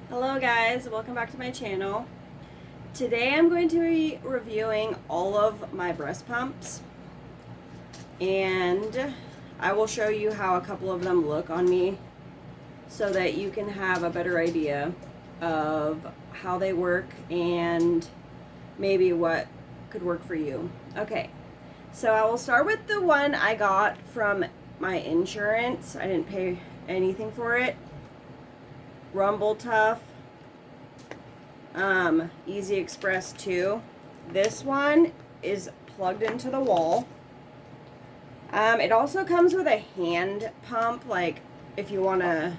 Hello guys, welcome back to my channel. Today I'm going to be reviewing all of my breast pumps, and I will show you how a couple of them look on me so that you can have a better idea of how they work and maybe what could work for you. Okay, so I will start with the one I got from my insurance. I didn't pay anything for it. Tuff Easy Express 2. This one is plugged into the wall. It also comes with a hand pump, like if you want to,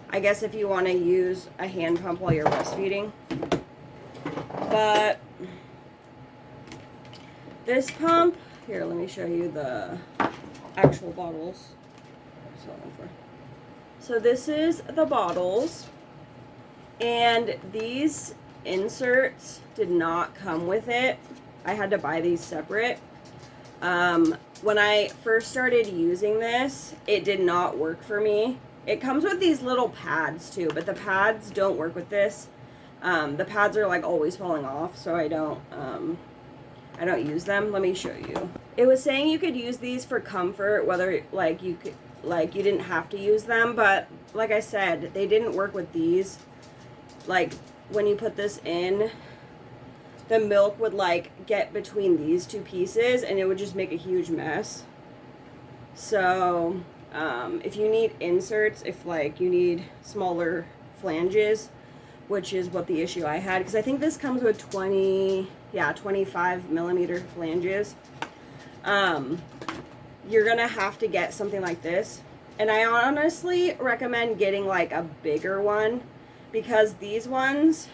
I guess if you want to use a hand pump while you're breastfeeding. But this pump, here, let me show you the actual bottles. So this is the bottles, and these inserts did not come with it. I had to buy these separate. When I first started using this, it did not work for me. It comes with these little pads too, but the pads don't work with this. The pads are like always falling off, so I don't use them. Let me show you. It was saying you could use these for comfort, whether you didn't have to use them, but like I said, they didn't work with these. Like when you put this in, the milk would like get between these two pieces and it would just make a huge mess. So if you need inserts, if you need smaller flanges, which is what the issue I had, because I think this comes with 25 millimeter flanges, you're gonna have to get something like this. And I honestly recommend getting like a bigger one, because these ones,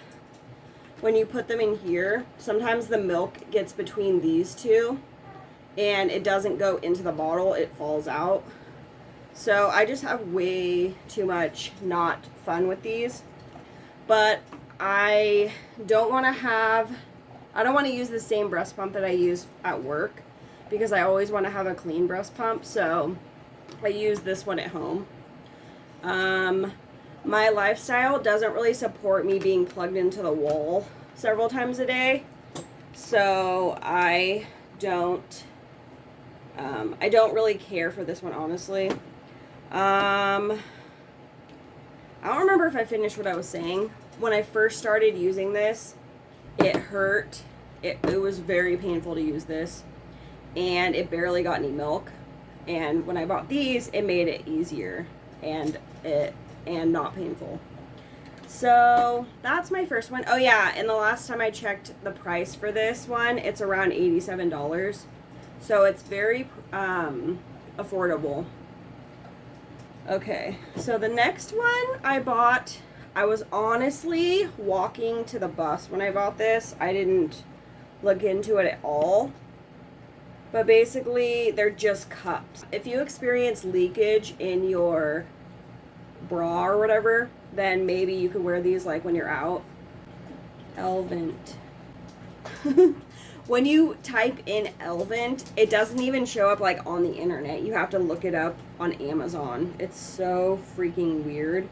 when you put them in here, sometimes the milk gets between these two and it doesn't go into the bottle, it falls out. So I just have way too much not fun with these. But I don't want to use the same breast pump that I use at work, because I always want to have a clean breast pump, so I use this one at home. My lifestyle doesn't really support me being plugged into the wall several times a day, so I don't really care for this one, honestly. I don't remember if I finished what I was saying. When I first started using this, it hurt. It was very painful to use this, and it barely got any milk. And when I bought these, it made it easier and not painful. So that's my first one. Oh yeah, and the last time I checked the price for this one, it's around $87. So it's very affordable. Okay, so the next one I bought, I was honestly walking to the bus when I bought this. I didn't look into it at all. But basically, they're just cups. If you experience leakage in your bra or whatever, then maybe you could wear these like when you're out. Elvant. When you type in Elvant, it doesn't even show up like on the internet. You have to look it up on Amazon. It's so freaking weird.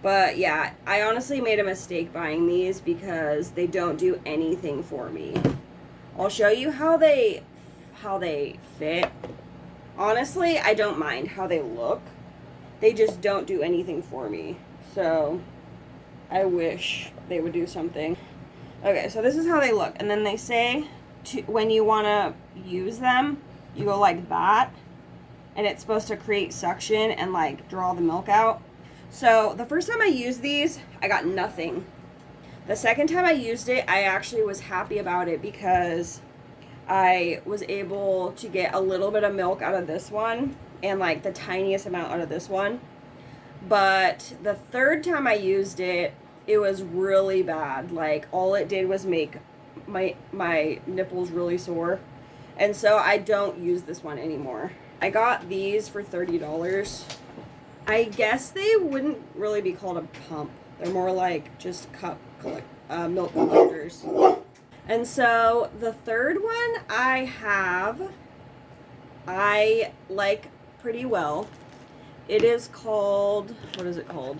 But yeah, I honestly made a mistake buying these because they don't do anything for me. I'll show you how they fit. Honestly, I don't mind how they look. They just don't do anything for me. So I wish they would do something. Okay, so this is how they look. And then they say when you want to use them, you go like that. And it's supposed to create suction and like draw the milk out. So the first time I used these, I got nothing. The second time I used it, I actually was happy about it because I was able to get a little bit of milk out of this one and like the tiniest amount out of this one. But the third time I used it, it was really bad. Like all it did was make my nipples really sore. And so I don't use this one anymore. I got these for $30. I guess they wouldn't really be called a pump. They're more like just milk collectors. And so the third one I like pretty well. It is called, what is it called?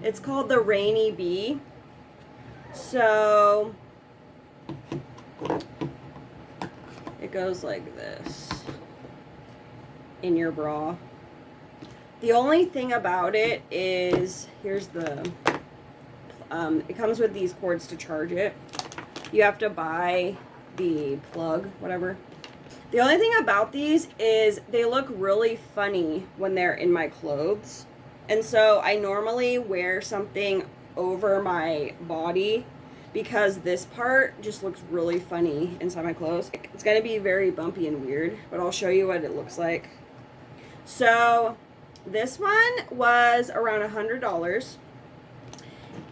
It's called the Rainyb. So it goes like this in your bra. The only thing about it is, here's the, it comes with these cords to charge it. You have to buy the plug, whatever. The only thing about these is they look really funny when they're in my clothes. And so I normally wear something over my body because this part just looks really funny inside my clothes. It's going to be very bumpy and weird, but I'll show you what it looks like. So this one was around $100.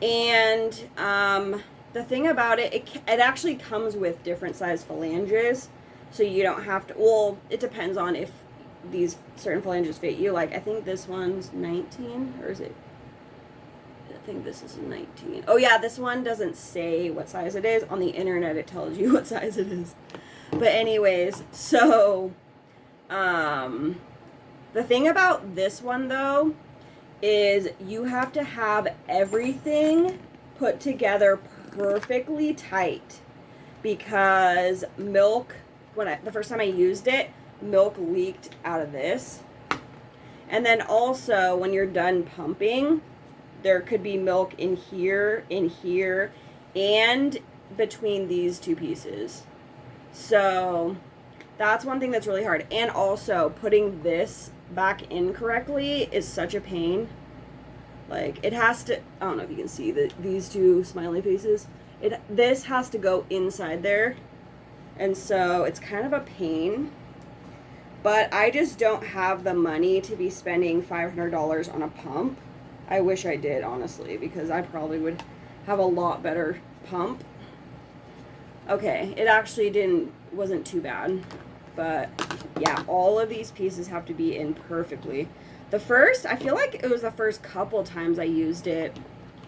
And the thing about it, it actually comes with different size phalanges. So you don't have to, well, it depends on if these certain phalanges fit you. Like, I think this one's 19, or is it? I think this is 19. Oh yeah, this one doesn't say what size it is. On the internet, it tells you what size it is. But anyways, so, the thing about this one, though, is you have to have everything put together perfectly tight, because milk, the first time I used it, milk leaked out of this. And then also, when you're done pumping, there could be milk in here, and between these two pieces. So that's one thing that's really hard. And also, putting this back in correctly is such a pain. Like, it has to, I don't know if you can see these two smiley faces. This has to go inside there. And so it's kind of a pain. But I just don't have the money to be spending $500 on a pump. I wish I did, honestly, because I probably would have a lot better pump. Okay, it actually wasn't too bad. But yeah, all of these pieces have to be in perfectly. I feel like it was the first couple times I used it,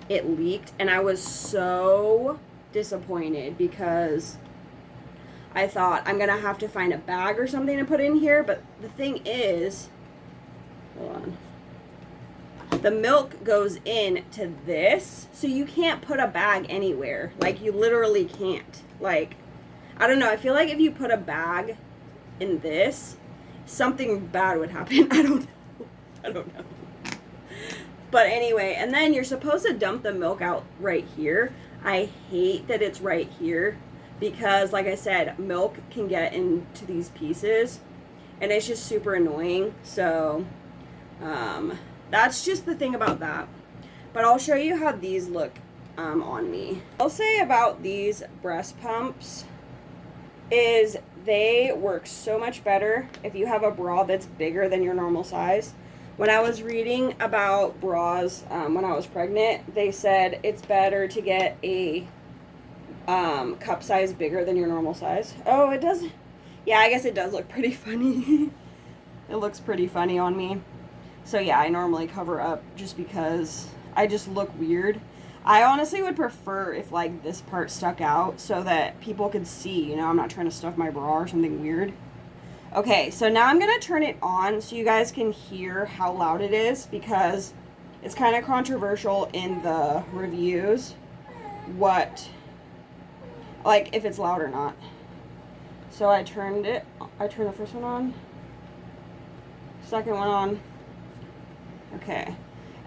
it leaked, and I was so disappointed because I thought I'm gonna have to find a bag or something to put in here. But the thing is, hold on, the milk goes into this, so you can't put a bag anywhere. Like, you literally can't. Like, I don't know, I feel like if you put a bag in this, something bad would happen. I don't know. But anyway, and then you're supposed to dump the milk out right here. I hate that it's right here because, like I said, milk can get into these pieces and it's just super annoying. So that's just the thing about that. But I'll show you how these look on me. I'll say about these breast pumps is they work so much better if you have a bra that's bigger than your normal size. When I was reading about bras when I was pregnant, they said it's better to get a cup size bigger than your normal size. Oh, it does. Yeah, I guess it does look pretty funny. It looks pretty funny on me. So yeah, I normally cover up just because I just look weird. I honestly would prefer if, like, this part stuck out so that people could see, you know, I'm not trying to stuff my bra or something weird. Okay, so now I'm going to turn it on so you guys can hear how loud it is, because it's kind of controversial in the reviews like, if it's loud or not. So I turned the first one on, second one on. Okay.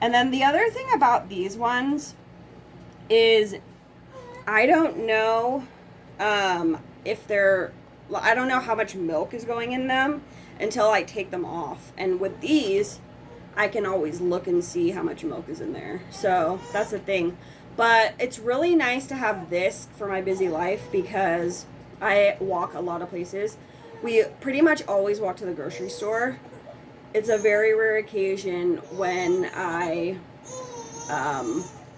And then the other thing about these ones is I don't know I don't know how much milk is going in them until I take them off. And with these, I can always look and see how much milk is in there. So that's the thing. But it's really nice to have this for my busy life because I walk a lot of places. We pretty much always walk to the grocery store. It's a very rare occasion when I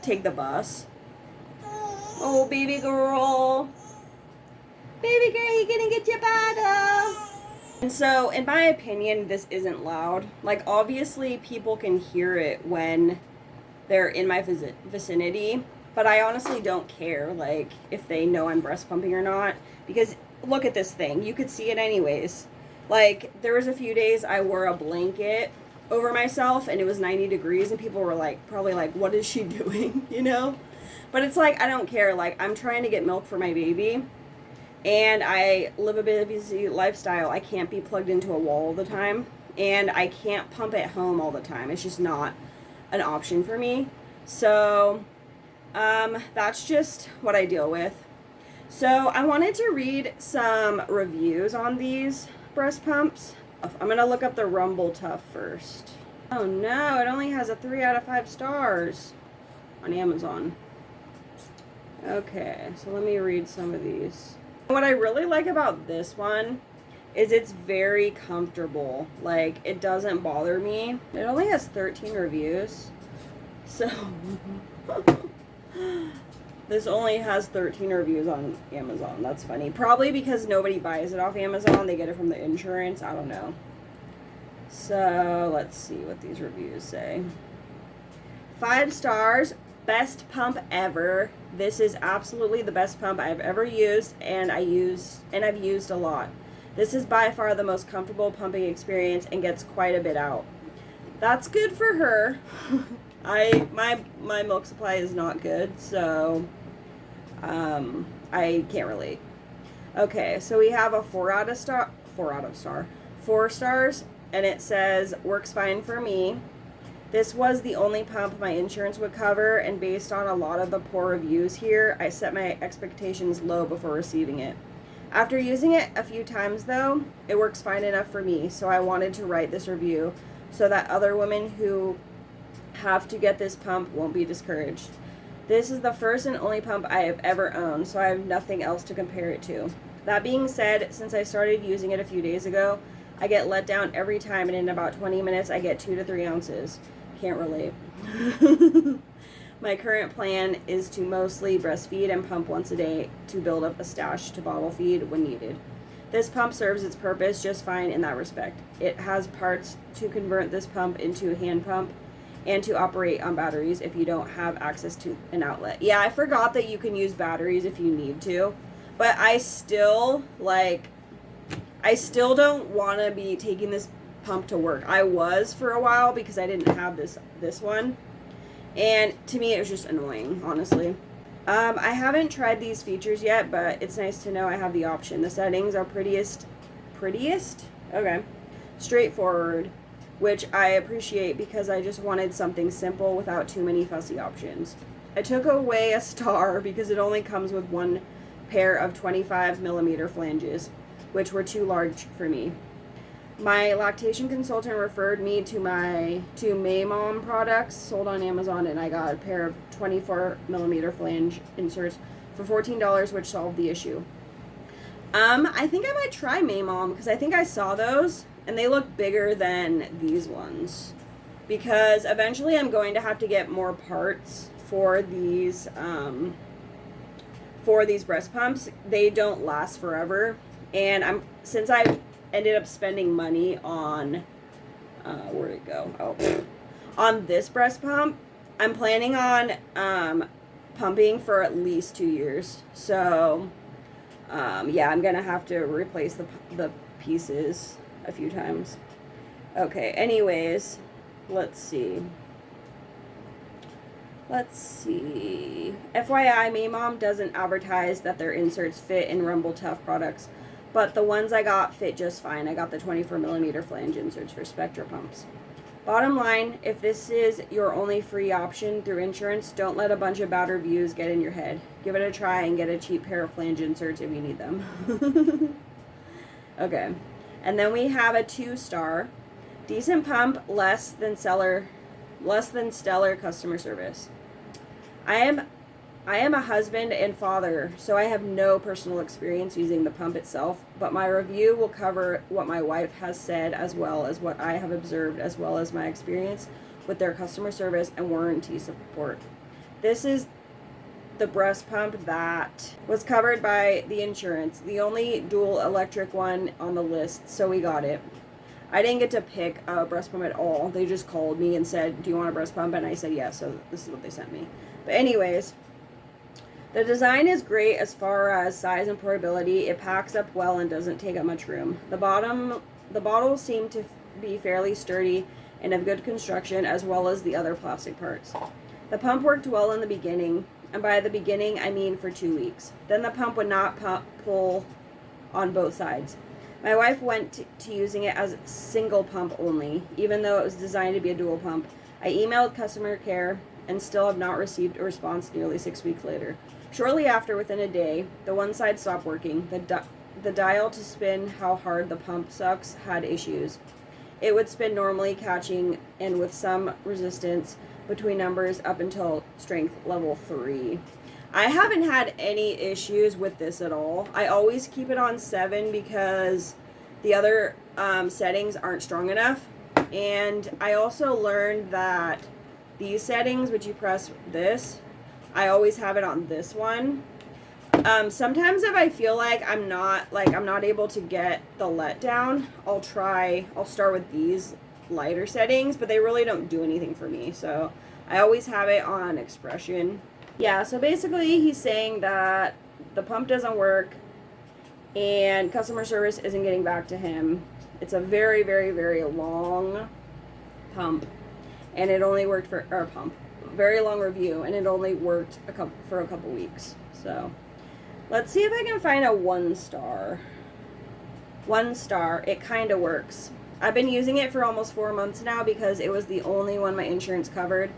take the bus. Oh, baby girl. Baby girl, you're gonna get your bottle. And so, in my opinion, this isn't loud. Like, obviously, people can hear it when they're in my vicinity. But I honestly don't care, if they know I'm breast pumping or not. Because, look at this thing. You could see it anyways. Like, there was a few days I wore a blanket over myself and it was 90 degrees and people were like, probably like, what is she doing? You know? But it's like, I don't care. Like, I'm trying to get milk for my baby and I live a busy lifestyle. I can't be plugged into a wall all the time and I can't pump at home all the time. It's just not an option for me. So, that's just what I deal with. So I wanted to read some reviews on these breast pumps. I'm gonna look up the Rumble Tuff first. Oh no, it only has a 3 out of 5 stars on Amazon. Okay, so let me read some of these. What I really like about this one is it's very comfortable. Like, it doesn't bother me. It only has 13 reviews. So this only has 13 reviews on Amazon. That's funny. Probably because nobody buys it off Amazon. They get it from the insurance. I don't know. So, let's see what these reviews say. 5 stars. Best pump ever. This is absolutely the best pump I've ever used, and I've used a lot. This is by far the most comfortable pumping experience and gets quite a bit out. That's good for her. My milk supply is not good, so I can't relate. Okay, so we have a 4 stars, and it says works fine for me. This was the only pump my insurance would cover, and based on a lot of the poor reviews here, I set my expectations low before receiving it. After using it a few times though, it works fine enough for me, so I wanted to write this review so that other women who have to get this pump won't be discouraged. This is the first and only pump I have ever owned, so I have nothing else to compare it to. That being said, since I started using it a few days ago, I get let down every time, and in about 20 minutes I get 2 to 3 ounces. Can't relate. My current plan is to mostly breastfeed and pump once a day to build up a stash to bottle feed when needed. This pump serves its purpose just fine in that respect. It has parts to convert this pump into a hand pump and to operate on batteries if you don't have access to an outlet. Yeah, I forgot that you can use batteries if you need to, but I still don't want to be taking this pump to work. I was for a while because I didn't have this one, and to me it was just annoying, honestly. I haven't tried these features yet, but it's nice to know I have the option. The settings are prettiest? Okay. Straightforward, which I appreciate because I just wanted something simple without too many fussy options. I took away a star because it only comes with one pair of 25mm flanges, which were too large for me. My lactation consultant referred me to Maymom products sold on Amazon, and I got a pair of 24mm flange inserts for $14, which solved the issue. I think I might try Maymom because I think I saw those and they look bigger than these ones, because eventually I'm going to have to get more parts for these breast pumps. They don't last forever, and since I ended up spending money on where'd it go? Oh, on this breast pump, I'm planning on pumping for at least 2 years. So yeah, I'm gonna have to replace the pieces a few times. Okay, anyways, let's see. FYI, Maymom doesn't advertise that their inserts fit in Rumble Tuff products, but the ones I got fit just fine. I got the 24mm flange inserts for Spectra pumps. Bottom line, if this is your only free option through insurance, don't let a bunch of bad reviews get in your head. Give it a try and get a cheap pair of flange inserts if you need them. Okay. And then we have a 2-star. Decent pump, less than stellar customer service. I am a husband and father, so I have no personal experience using the pump itself, but my review will cover what my wife has said as well as what I have observed, as well as my experience with their customer service and warranty support. This is the breast pump that was covered by the insurance, the only dual electric one on the list, so we got it. I didn't get to pick a breast pump at all. They just called me and said, do you want a breast pump? And I said yes, so this is what they sent me. But anyways, the design is great as far as size and portability. It packs up well and doesn't take up much room. The bottom The bottles seem to be fairly sturdy and of good construction, as well as the other plastic parts. The pump worked well in the beginning, and by the beginning I mean for 2 weeks. Then the pump would not pull on both sides. My wife went to using it as a single pump only, even though it was designed to be a dual pump. I emailed customer care and still have not received a response nearly 6 weeks later. Shortly after, within a day, the one side stopped working. The dial to spin how hard the pump sucks had issues. It would spin normally, catching and with some resistance between numbers up until strength level 3. I haven't had any issues with this at all. I always keep it on 7 because the other settings aren't strong enough. And I also learned that these settings, which you press this, I always have it on this one. Sometimes if I feel like I'm not able to get the letdown, I'll start with these lighter settings, but they really don't do anything for me. So I always have it on expression. Yeah, so basically he's saying that the pump doesn't work and customer service isn't getting back to him. It's a very, very, very long pump, and it only worked for very long review, and it only worked for a couple weeks. So let's see if I can find a 1 star. 1 star. It kind of works. I've been using it for almost 4 months now because it was the only one my insurance covered,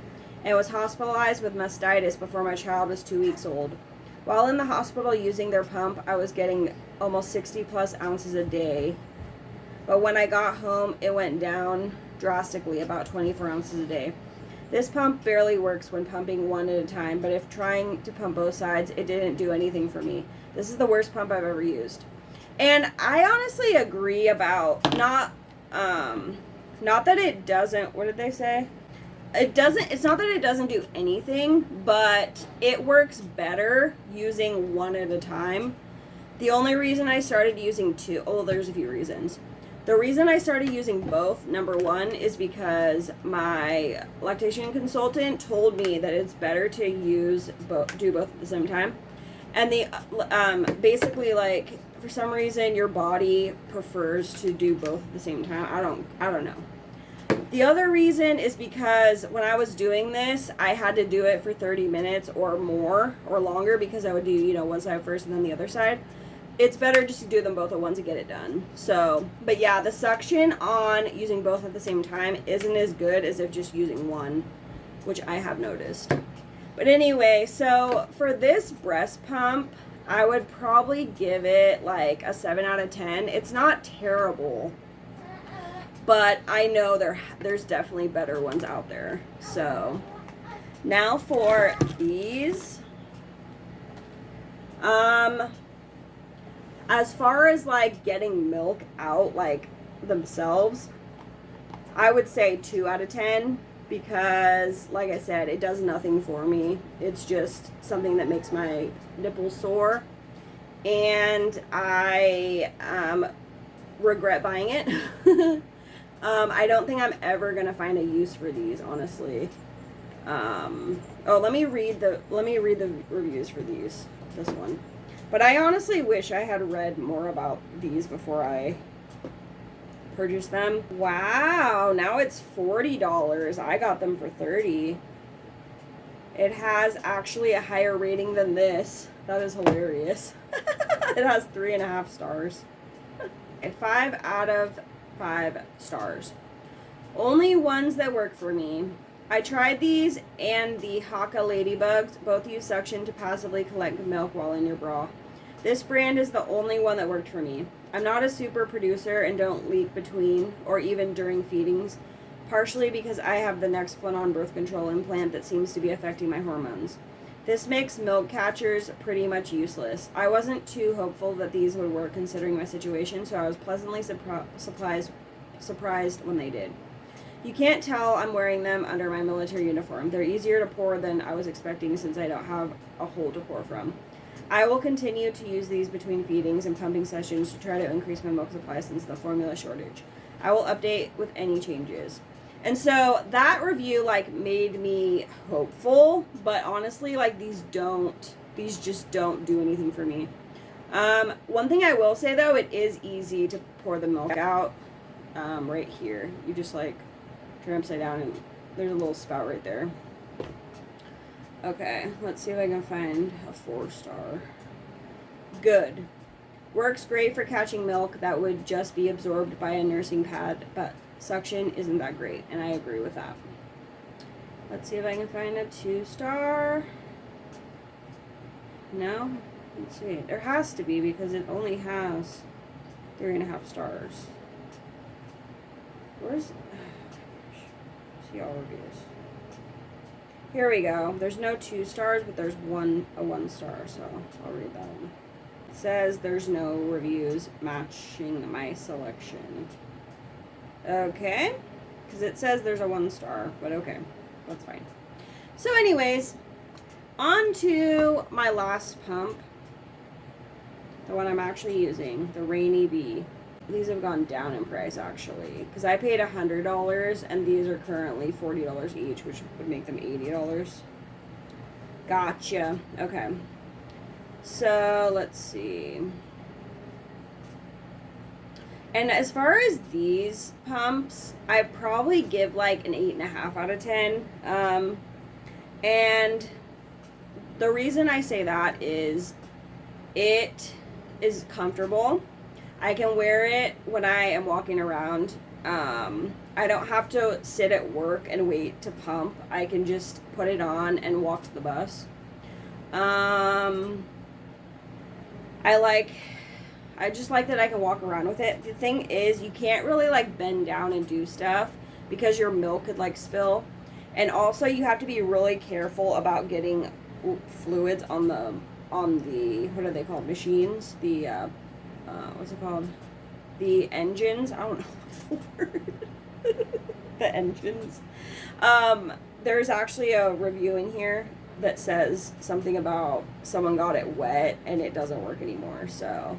and was hospitalized with mastitis before my child was 2 weeks old. While in the hospital using their pump, I was getting almost 60 plus ounces a day. But when I got home, it went down drastically, about 24 ounces a day. This pump barely works when pumping one at a time, but if trying to pump both sides, it didn't do anything for me. This is the worst pump I've ever used. And I honestly agree about not that it doesn't, what did they say? It's not that it doesn't do anything, but it works better using one at a time. The only reason I started using two, there's a few reasons. The reason I started using both, number one, is because my lactation consultant told me that it's better to do both at the same time. And basically, like, for some reason your body prefers to do both at the same time. I don't know. The other reason is because when I was doing this, I had to do it for 30 minutes or more or longer, because I would do, one side first and then the other side. It's better just to do them both at once and get it done. So, but yeah, the suction on using both at the same time isn't as good as if just using one, which I have noticed. But anyway, so for this breast pump, I would probably give it like a 7 out of 10. It's not terrible, but I know there's definitely better ones out there. So now for these, as far as like getting milk out like themselves, I would say 2 out of 10, because like I said, it does nothing for me. It's just something that makes my nipples sore, and I regret buying it. I don't think I'm ever gonna find a use for these, honestly. Let me read the reviews for this one. But I honestly wish I had read more about these before I purchased them. Wow, now it's $40. I got them for $30. It has actually a higher rating than this. That is hilarious. It has 3.5 stars. 5 out of 5 stars. Only ones that work for me. I tried these and the Haka Ladybugs. Both use suction to passively collect milk while in your bra. This brand is the only one that worked for me. I'm not a super producer and don't leak between or even during feedings, partially because I have the Nexplanon birth control implant that seems to be affecting my hormones. This makes milk catchers pretty much useless. I wasn't too hopeful that these would work considering my situation, so I was pleasantly surprised when they did. You can't tell I'm wearing them under my military uniform. They're easier to pour than I was expecting since I don't have a hole to pour from. I will continue to use these between feedings and pumping sessions to try to increase my milk supply since the formula shortage. I will update with any changes. And so that review made me hopeful, but honestly, these just don't do anything for me. One thing I will say though, it is easy to pour the milk out. right here. You just like turn upside down and there's a little spout right there. Okay, let's see if I can find a 4-star. Good. Works great for catching milk that would just be absorbed by a nursing pad, but suction isn't that great, and I agree with that. Let's see if I can find a 2-star. No? Let's see. There has to be because it only has 3.5 stars. Where's... see all reviews. Here we go. There's no 2 stars, but there's a 1-star, so I'll read that one. It says there's no reviews matching my selection. Okay. Because it says there's a 1-star, but okay. That's fine. So anyways, on to my last pump. The one I'm actually using, the Rainyb. These have gone down in price actually, because I paid $100 and these are currently $40 each, which would make them $80. Gotcha. Okay. So let's see. And as far as these pumps, I probably give like an 8.5 out of 10. And the reason I say that is it is comfortable. I can wear it when I am walking around. I don't have to sit at work and wait to pump. I can just put it on and walk to the bus. I just like that I can walk around with it. The thing is, you can't really like bend down and do stuff because your milk could like spill. And also you have to be really careful about getting fluids on the what are they called? Machines? The what's it called? The engines. I don't know the word. The engines. There's actually a review in here that says something about someone got it wet and it doesn't work anymore. So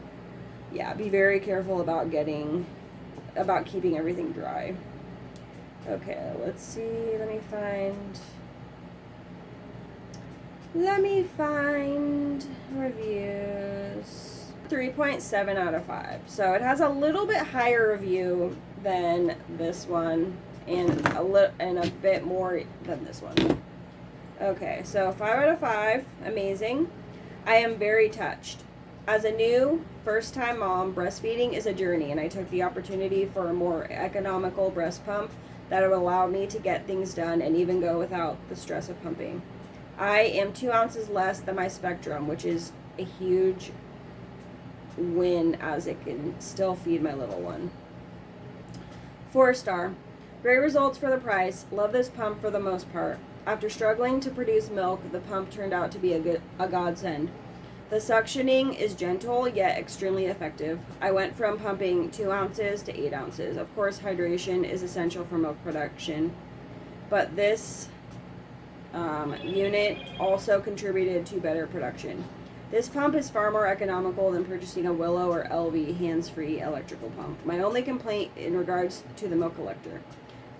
yeah, be very careful about keeping everything dry. Okay, let's see. Let me find reviews. 3.7 out of 5. So it has a little bit higher review than this one and a bit more than this one. Okay, so 5 out of 5. Amazing. I am very touched. As a new first-time mom, breastfeeding is a journey, and I took the opportunity for a more economical breast pump that would allow me to get things done and even go without the stress of pumping. I am 2 ounces less than my Spectrum, which is a huge win as it can still feed my little one. 4-star. Great results for the price. Love this pump for the most part. After struggling to produce milk, the pump turned out to be a godsend. The suctioning is gentle yet extremely effective. I went from pumping 2 ounces to 8 ounces. Of course, hydration is essential for milk production, but this unit also contributed to better production. This pump is far more economical than purchasing a Willow or LV hands-free electrical pump. My only complaint in regards to the milk collector.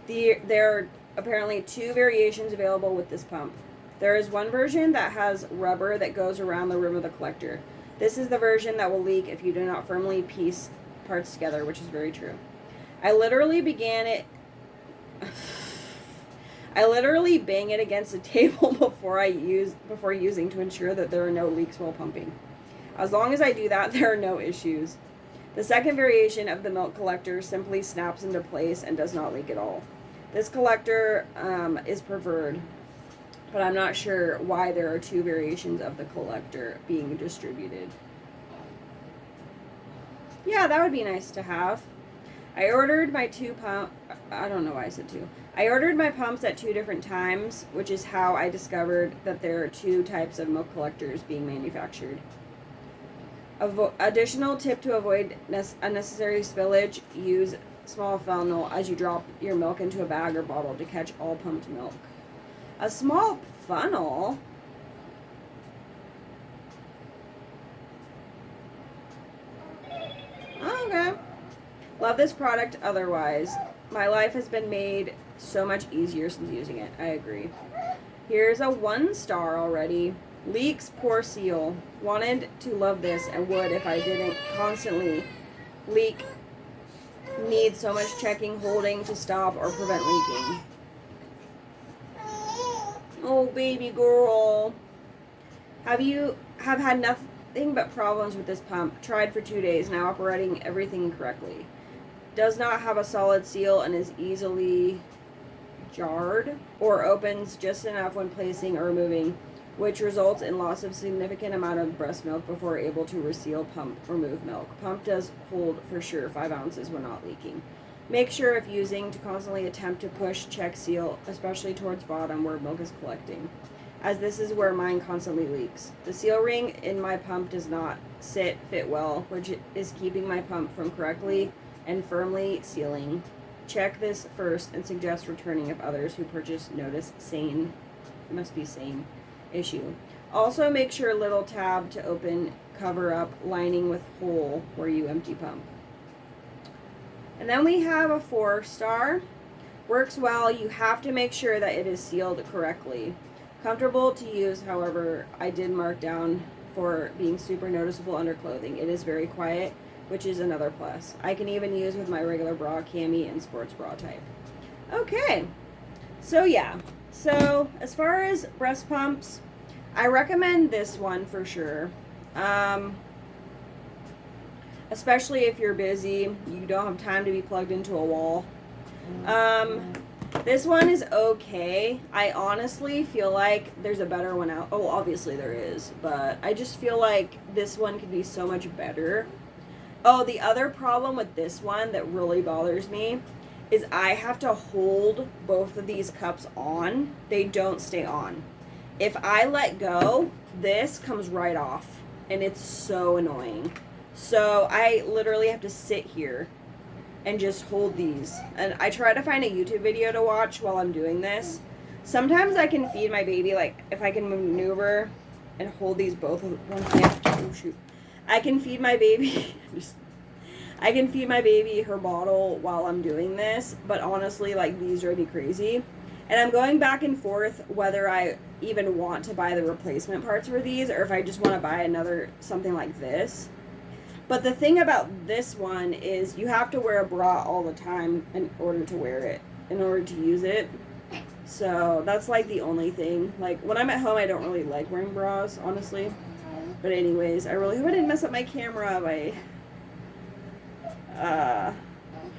There are apparently 2 variations available with this pump. There is one version that has rubber that goes around the rim of the collector. This is the version that will leak if you do not firmly piece parts together, which is very true. I literally bang it against the table before using to ensure that there are no leaks while pumping. As long as I do that, there are no issues. The second variation of the milk collector simply snaps into place and does not leak at all. This collector is preferred, but I'm not sure why there are 2 variations of the collector being distributed. Yeah, that would be nice to have. I ordered my 2 pump. I don't know why I said 2. I ordered my pumps at 2 different times, which is how I discovered that there are 2 types of milk collectors being manufactured. Additional tip to avoid unnecessary spillage: use small funnel as you drop your milk into a bag or bottle to catch all pumped milk. A small funnel? Oh, okay. Love this product otherwise. My life has been made so much easier since using it. I agree. Here's a 1-star already. Leaks, poor seal. Wanted to love this and would if I didn't constantly leak need so much checking, holding to stop or prevent leaking. Oh, baby girl. Have had nothing but problems with this pump. Tried for 2 days, now operating everything correctly. Does not have a solid seal and is easily jarred or opens just enough when placing or removing, which results in loss of significant amount of breast milk before able to reseal, pump, remove milk. Pump does hold for sure 5 ounces when not leaking. Make sure if using to constantly attempt to push, check, seal, especially towards bottom where milk is collecting, as this is where mine constantly leaks. The seal ring in my pump does not fit well, which is keeping my pump from correctly and firmly sealing. Check this first and suggest returning if others who purchase notice same issue. Also make sure little tab to open, cover up, lining with hole where you empty pump. And then we have a 4-star. Works well. You have to make sure that it is sealed correctly. Comfortable to use, however, I did mark down for being super noticeable under clothing. It is very quiet, which is another plus. I can even use with my regular bra, cami, and sports bra type. Okay, so yeah. So as far as breast pumps, I recommend this one for sure. Especially if you're busy, you don't have time to be plugged into a wall. This one is okay. I honestly feel like there's a better one out. Oh, obviously there is, but I just feel like this one could be so much better. Oh, the other problem with this one that really bothers me is I have to hold both of these cups on. They don't stay on. If I let go, this comes right off, and it's so annoying. So I literally have to sit here and just hold these. And I try to find a YouTube video to watch while I'm doing this. Sometimes I can feed my baby, like if I can maneuver and hold these both with one hand. Oh shoot. I can feed my baby I can feed my baby her bottle while I'm doing this, but honestly, like, these drive me crazy. And I'm going back and forth whether I even want to buy the replacement parts for these or if I just want to buy something like this. But the thing about this one is you have to wear a bra all the time in order to wear it, in order to use it. So that's like the only thing. Like when I'm at home, I don't really like wearing bras, honestly. But anyways, I really hope I didn't mess up my camera by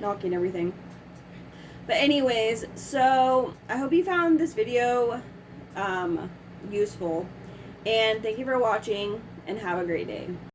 knocking everything. But anyways, so I hope you found this video useful. And thank you for watching and have a great day.